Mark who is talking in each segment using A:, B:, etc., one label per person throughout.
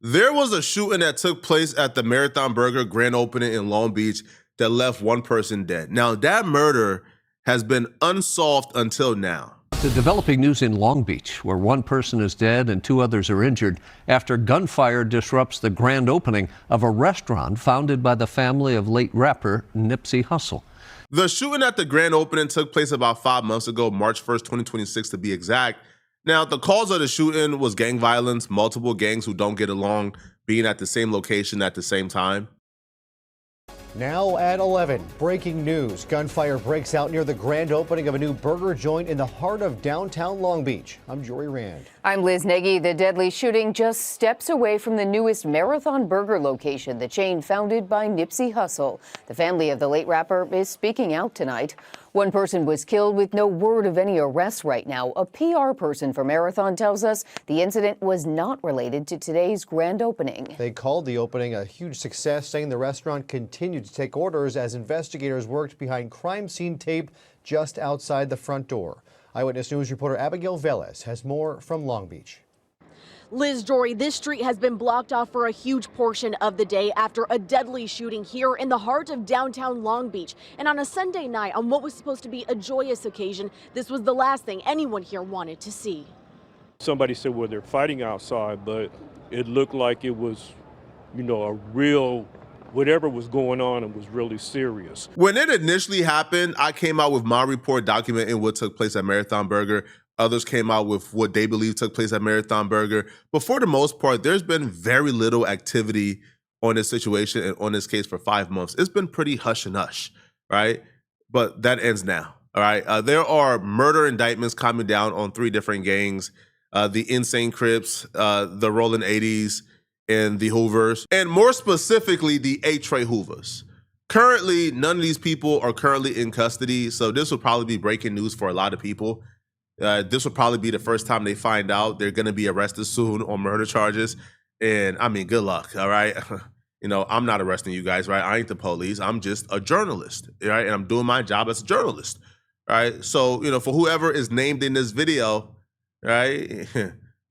A: There was a shooting that took place at the Marathon Burger grand opening in Long Beach that left one person dead. Now, that murder has been unsolved until now.
B: The developing news in Long Beach, where one person is dead and two others are injured after gunfire disrupts the grand opening of a restaurant founded by the family of late rapper Nipsey Hussle.
A: The shooting at the grand opening took place about 5 months ago, March 1st, 2026 to be exact. Now, the cause of the shooting was gang violence, multiple gangs who don't get along being at the same location at the same time.
C: Now at 11, breaking news. Gunfire breaks out near the grand opening of a new burger joint in the heart of downtown Long Beach. I'm Jory Rand.
D: I'm Liz Nagy. The deadly shooting just steps away from the newest Marathon Burger location, the chain founded by Nipsey Hussle. The family of the late rapper is speaking out tonight. One person was killed with no word of any arrests right now. A PR person for Marathon tells us the incident was not related to today's grand opening.
C: They called the opening a huge success, saying the restaurant continued to take orders as investigators worked behind crime scene tape just outside the front door. Eyewitness News reporter Abigail Velez has more from Long Beach.
E: Liz, Jory, this street has been blocked off for a huge portion of the day after a deadly shooting here in the heart of downtown Long Beach. And on a Sunday night, on what was supposed to be a joyous occasion, this was the last thing anyone here wanted to see.
F: Somebody said, well, they're fighting outside, but it looked like it was, a real, whatever was going on, it was really serious.
A: When it initially happened, I came out with my report documenting what took place at Marathon Burger. Others came out with what they believe took place at Marathon Burger. But for the most part, there's been very little activity on this situation and on this case for 5 months. It's been pretty hush and hush, right? But that ends now, all right? There are murder indictments coming down on 3 different gangs, the Insane Crips, the Rolling 80s, and the Hoovers, and more specifically, the A-Tray Hoovers. Currently, none of these people are currently in custody, so this will probably be breaking news for a lot of people. This will probably be the first time they find out they're going to be arrested soon on murder charges. And I mean, good luck, all right? I'm not arresting you guys, right? I ain't the police. I'm just a journalist, right? And I'm doing my job as a journalist, right? So, for whoever is named in this video, right?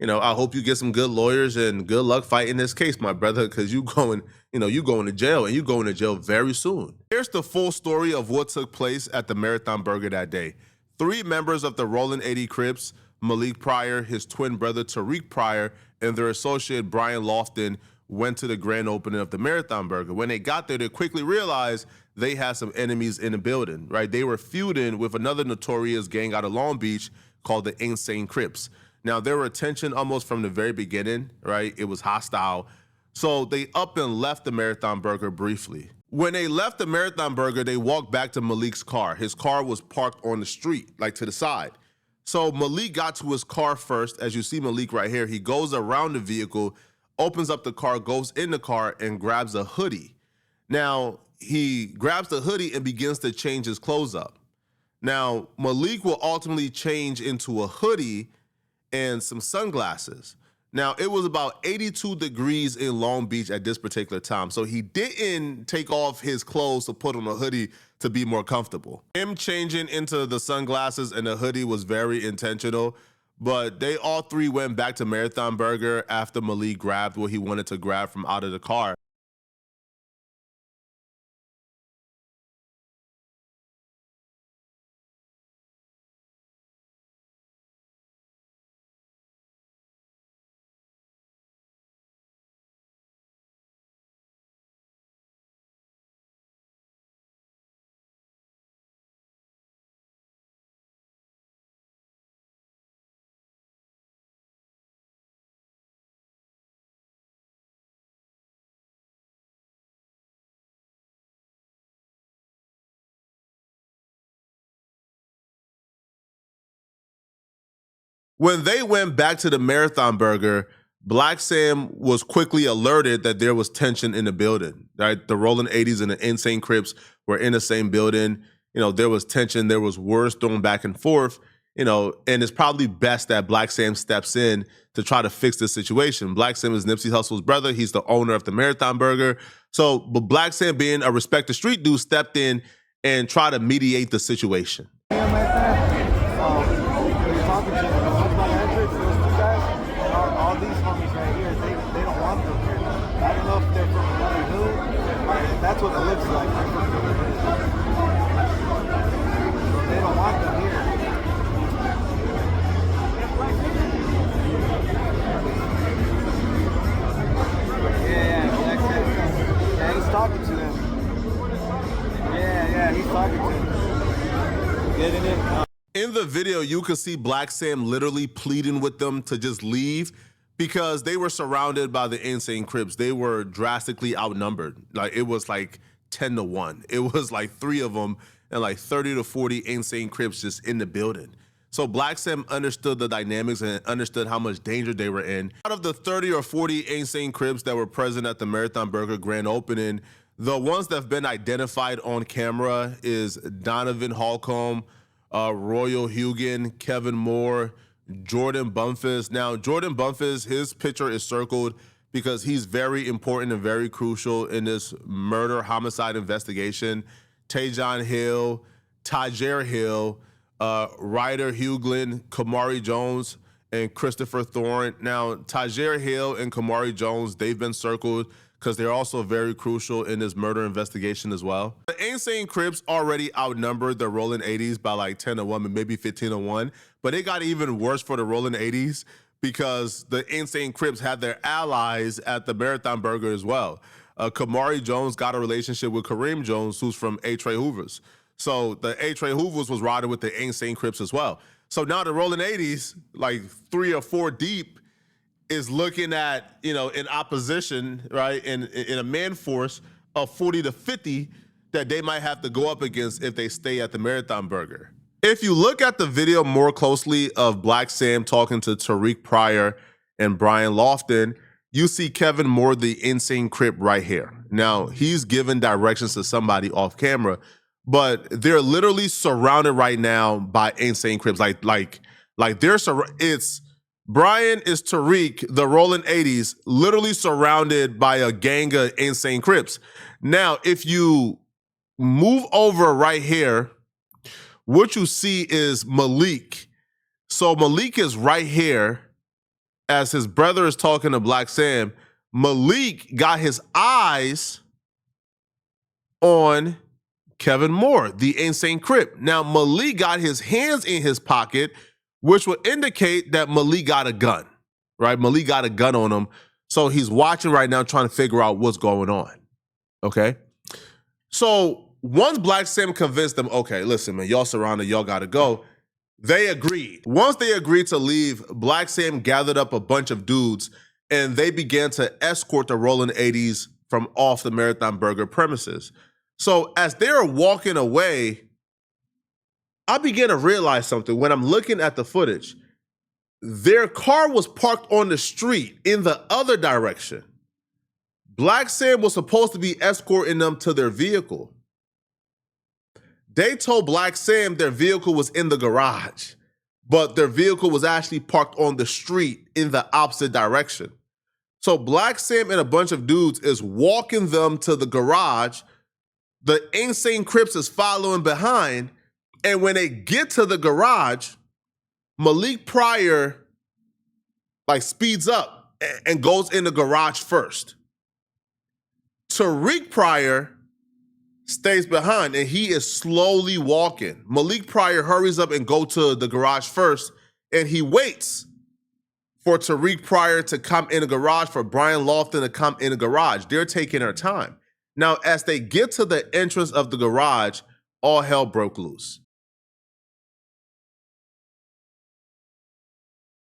A: I hope you get some good lawyers and good luck fighting this case, my brother, because you going to jail, and you going to jail very soon. Here's the full story of what took place at the Marathon Burger that day. 3 members of the Rolling 80 Crips, Malik Pryor, his twin brother Tariq Pryor, and their associate Brian Lofton went to the grand opening of the Marathon Burger. When they got there, they quickly realized they had some enemies in the building, right? They were feuding with another notorious gang out of Long Beach called the Insane Crips. Now, there were tension almost from the very beginning, right? It was hostile. So they up and left the Marathon Burger briefly. When they left the Marathon Burger, they walked back to Malik's car. His car was parked on the street, like to the side. So Malik got to his car first. As you see Malik right here, he goes around the vehicle, opens up the car, goes in the car, and grabs a hoodie. Now, he grabs the hoodie and begins to change his clothes up. Now, Malik will ultimately change into a hoodie and some sunglasses. Now, it was about 82 degrees in Long Beach at this particular time, so he didn't take off his clothes to put on a hoodie to be more comfortable. Him changing into the sunglasses and the hoodie was very intentional, but they all 3 went back to Marathon Burger after Malik grabbed what he wanted to grab from out of the car. When they went back to the Marathon Burger, Black Sam was quickly alerted that there was tension in the building, right? The Rolling 80s and the Insane Crips were in the same building. There was tension, there was words thrown back and forth, and it's probably best that Black Sam steps in to try to fix this situation. Black Sam is Nipsey Hussle's brother. He's the owner of the Marathon Burger. So, but Black Sam, being a respected street dude, stepped in and tried to mediate the situation.
G: All these homies right here, they don't want them. That's what it looks like. They don't want them here. Yeah, he's talking to them. Yeah, he's talking to them. Getting in.
A: In the video, you could see Black Sam literally pleading with them to just leave because they were surrounded by the Insane Crips. They were drastically outnumbered. Like, it was like 10-1. It was like 3 of them and like 30 to 40 Insane Crips just in the building. So Black Sam understood the dynamics and understood how much danger they were in. Out of the 30 or 40 Insane Crips that were present at the Marathon Burger grand opening, the ones that have been identified on camera is Donovan Holcomb, Royal Hugan, Kevin Moore, Jordan Bumphis. Now, Jordan Bumphis, his picture is circled because he's very important and very crucial in this murder homicide investigation. Tajon Hill, Tyjair Hill, Ryder Huglin, Kamari Jones, and Christopher Thorne. Now, Tyjair Hill and Kamari Jones, they've been circled because they're also very crucial in this murder investigation as well. The Insane Crips already outnumbered the Rolling 80s by like 10-1, maybe 15-1, but it got even worse for the Rolling 80s because the Insane Crips had their allies at the Marathon Burger as well. Kamari Jones got a relationship with Kareem Jones, who's from A. Trey Hoover's. So the A. Trey Hoovers was riding with the Insane Crips as well. So now the Rolling 80s, like 3 or 4 deep, is looking at, in opposition, right, in a man force of 40 to 50 that they might have to go up against if they stay at the Marathon Burger. If you look at the video more closely of Black Sam talking to Tariq Pryor and Brian Lofton, you see Kevin Moore, the Insane Crip, right here. Now, he's giving directions to somebody off camera, but they're literally surrounded right now by Insane Crips. Like it's Brian is Tariq, the Rolling 80s, literally surrounded by a gang of Insane Crips. Now, if you move over right here, what you see is Malik. So Malik is right here as his brother is talking to Black Sam. Malik got his eyes on Kevin Moore, the Insane Crip. Now, Malik got his hands in his pocket, which would indicate that Malik got a gun, right? Malik got a gun on him. So he's watching right now, trying to figure out what's going on, okay? So once Black Sam convinced them, okay, listen, man, y'all surrounded, y'all gotta go, they agreed. Once they agreed to leave, Black Sam gathered up a bunch of dudes and they began to escort the Rolling 80s from off the Marathon Burger premises. So as they're walking away, I began to realize something when I'm looking at the footage. Their car was parked on the street in the other direction. Black Sam was supposed to be escorting them to their vehicle. They told Black Sam their vehicle was in the garage, but their vehicle was actually parked on the street in the opposite direction. So Black Sam and a bunch of dudes is walking them to the garage. The Insane Crips is following behind. And when they get to the garage, Malik Pryor speeds up and goes in the garage first. Tariq Pryor stays behind and he is slowly walking. Malik Pryor hurries up and go to the garage first, and he waits for Tariq Pryor to come in the garage, for Brian Lofton to come in the garage. They're taking their time. Now, as they get to the entrance of the garage, all hell broke loose.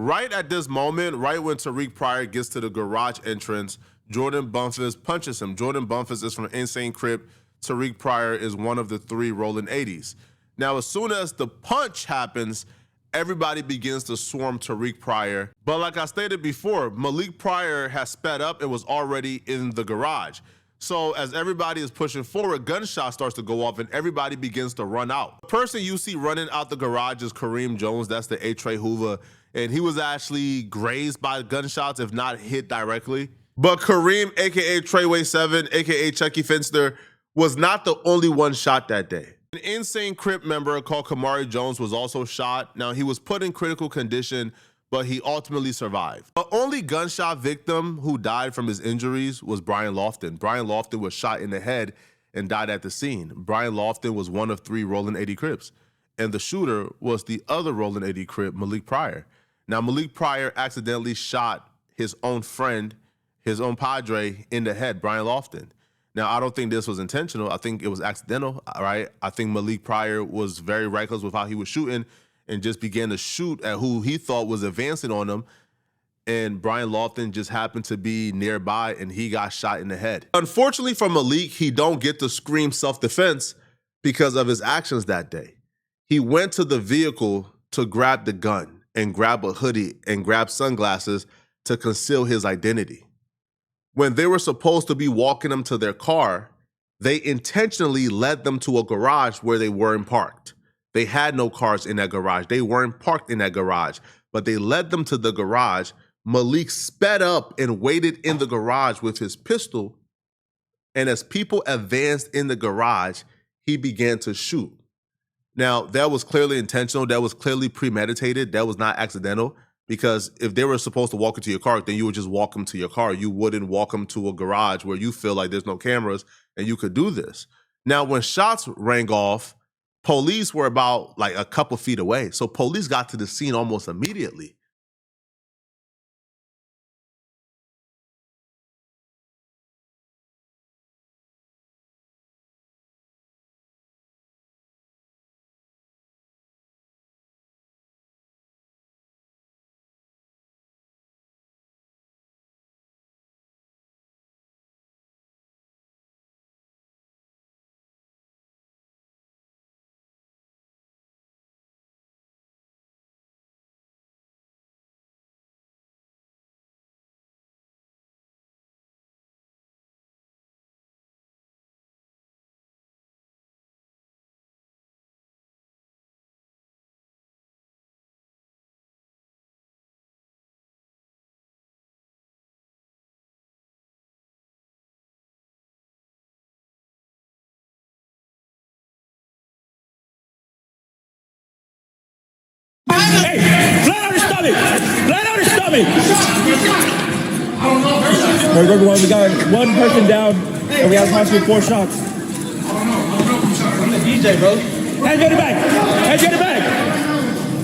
A: Right at this moment, right when Tariq Pryor gets to the garage entrance, Jordan Bumphis punches him. Jordan Bumphis is from Insane Crip. Tariq Pryor is one of the 3 Rolling 80s. Now, as soon as the punch happens, everybody begins to swarm Tariq Pryor. But like I stated before, Malik Pryor has sped up and was already in the garage. So as everybody is pushing forward, gunshot starts to go off and everybody begins to run out. The person you see running out the garage is Kareem Jones. That's the A. Trey Hoover. And he was actually grazed by gunshots, if not hit directly. But Kareem, aka Treyway 7, aka Chucky Finster, was not the only one shot that day. An Insane Crip member called Kamari Jones was also shot. Now, he was put in critical condition, but he ultimately survived. The only gunshot victim who died from his injuries was Brian Lofton. Brian Lofton was shot in the head and died at the scene. Brian Lofton was one of 3 Rolling 80 Crips, and the shooter was the other Rolling 80 Crip, Malik Pryor. Now, Malik Pryor accidentally shot his own friend, his own padre, in the head, Brian Lofton. Now, I don't think this was intentional. I think it was accidental, right? I think Malik Pryor was very reckless with how he was shooting and just began to shoot at who he thought was advancing on him. And Brian Lofton just happened to be nearby and he got shot in the head. Unfortunately for Malik, he don't get to scream self-defense because of his actions that day. He went to the vehicle to grab the gun and grab a hoodie and grab sunglasses to conceal his identity. When they were supposed to be walking them to their car, they intentionally led them to a garage where they weren't parked. They had no cars in that garage. They weren't parked in that garage, but they led them to the garage. Malik sped up and waited in the garage with his pistol. And as people advanced in the garage, he began to shoot. Now, that was clearly intentional. That was clearly premeditated. That was not accidental. Because if they were supposed to walk into your car, then you would just walk them to your car. You wouldn't walk them to a garage where you feel like there's no cameras and you could do this. Now, when shots rang off, police were about like a couple feet away. So police got to the scene almost immediately.
H: Hey, flat on his stomach! Flat on his stomach! We got one person down, and we have possibly 4 shots.
G: I'm the DJ, bro.
H: Hands in the back! Hands in the back!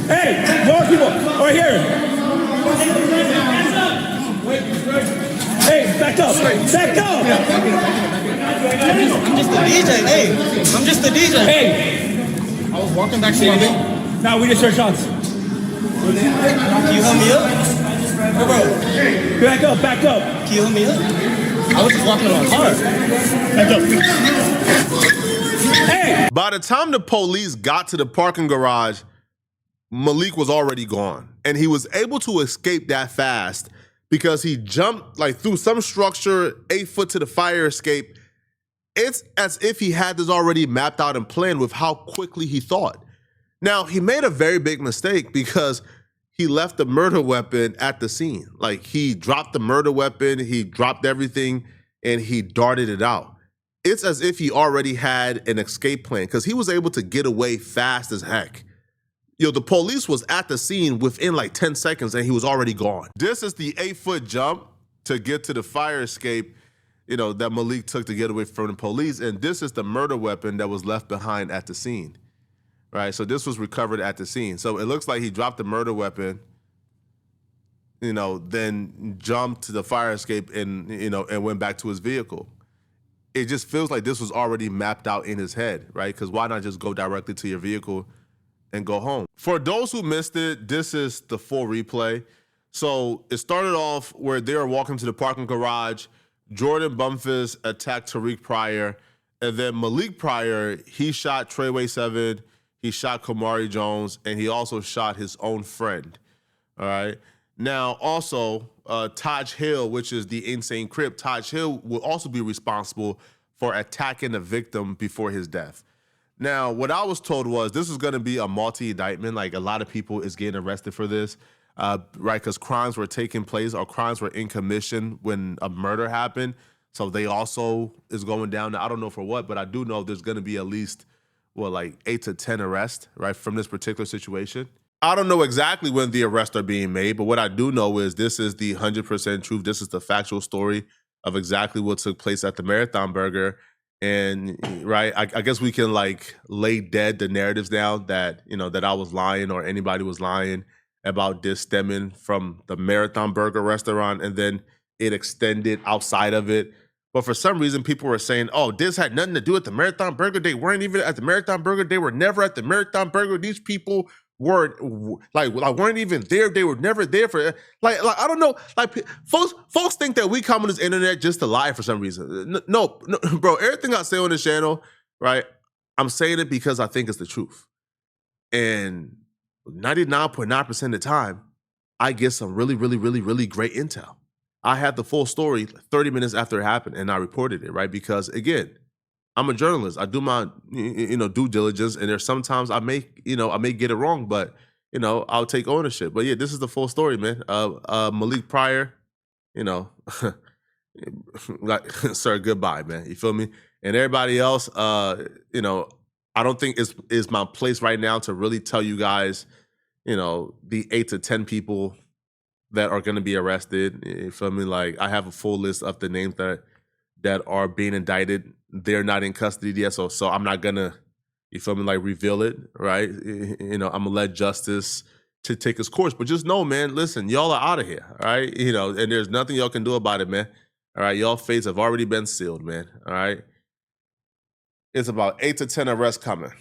H: Hey, more people! Over here! Hey, back up! Back up!
G: I'm just the DJ, hey. I'm just the DJ.
H: Hey!
G: I was walking back to my room.
H: Now we just heard shots.
G: Can you help me up? Hey, bro.
H: Back up, back up.
G: Can you help me up? I was just walking to my car.
H: Back up. Hey!
A: By the time the police got to the parking garage, Malik was already gone. And he was able to escape that fast because he jumped like through some structure 8 foot to the fire escape. It's as if he had this already mapped out and planned with how quickly he thought. Now, he made a very big mistake because he left the murder weapon at the scene. Like, he dropped the murder weapon, he dropped everything, and he darted it out. It's as if he already had an escape plan because he was able to get away fast as heck. The police was at the scene within like 10 seconds and he was already gone. This is the 8-foot jump to get to the fire escape, that Malik took to get away from the police. And this is the murder weapon that was left behind at the scene. Right, so this was recovered at the scene. So it looks like he dropped the murder weapon, then jumped to the fire escape and, and went back to his vehicle. It just feels like this was already mapped out in his head, right? Because why not just go directly to your vehicle and go home? For those who missed it, this is the full replay. So it started off where they were walking to the parking garage. Jordan Bumphis attacked Tariq Pryor. And then Malik Pryor, he shot Treyway 7. He shot Kamari Jones, and he also shot his own friend, all right? Now, also, Taj Hill, which is the insane Crip, Taj Hill will also be responsible for attacking the victim before his death. Now, what I was told was this is going to be a multi-indictment. Like, a lot of people is getting arrested for this, right? Because crimes were taking place or crimes were in commission when a murder happened. So they also is going down. I don't know for what, but I do know there's going to be at least like 8 to 10 arrests, right, from this particular situation. I don't know exactly when the arrests are being made, but what I do know is this is the 100% truth. This is the factual story of exactly what took place at the Marathon Burger. And right, I guess we can like lay dead the narratives down that, that I was lying or anybody was lying about this stemming from the Marathon Burger restaurant, and then it extended outside of it. But for some reason, people were saying, oh, this had nothing to do with the Marathon Burger. They weren't even at the Marathon Burger. They were never at the Marathon Burger. These people weren't weren't even there. They were never there for like I don't know. Like folks think that we come on this internet just to lie for some reason. No, bro. Everything I say on this channel, right? I'm saying it because I think it's the truth. And 99.9% of the time, I get some really, really, really, really great intel. I had the full story 30 minutes after it happened, and I reported it, right? Because again, I'm a journalist. I do my due diligence, and there's sometimes I may get it wrong, but I'll take ownership. But yeah, this is the full story, man. Malik Pryor, like, sir, goodbye, man. You feel me? And everybody else, I don't think it's my place right now to really tell you guys, the 8 to 10 people that are going to be arrested. You feel me? Like, I have a full list of the names that are being indicted. They're not in custody yet, so I'm not gonna, you feel me, like reveal it, right? I'm gonna let justice to take its course. But just know, man, listen, y'all are out of here, all right? And there's nothing y'all can do about it, man. All right, y'all fates have already been sealed, man. All right. It's about 8 to 10 arrests coming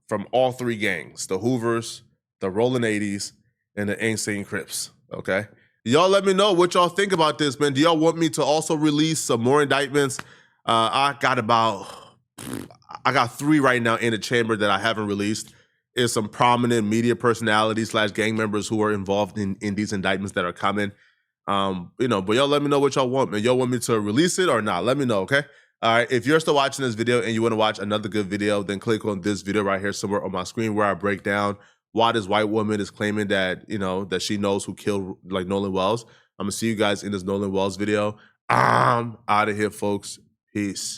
A: from all three gangs: the Hoovers, the Rolling 80s, and the Insane Crips. Okay. Y'all let me know what y'all think about this, man. Do y'all want me to also release some more indictments? I got 3 right now in the chamber that I haven't released. Is some prominent media personalities / gang members who are involved in these indictments that are coming. But y'all let me know what y'all want, man. Y'all want me to release it or not? Let me know, okay? All right, if you're still watching this video and you want to watch another good video, then click on this video right here somewhere on my screen where I break down why this white woman is claiming that, that she knows who killed like Nolan Wells. I'm gonna see you guys in this Nolan Wells video. I'm out of here, folks. Peace.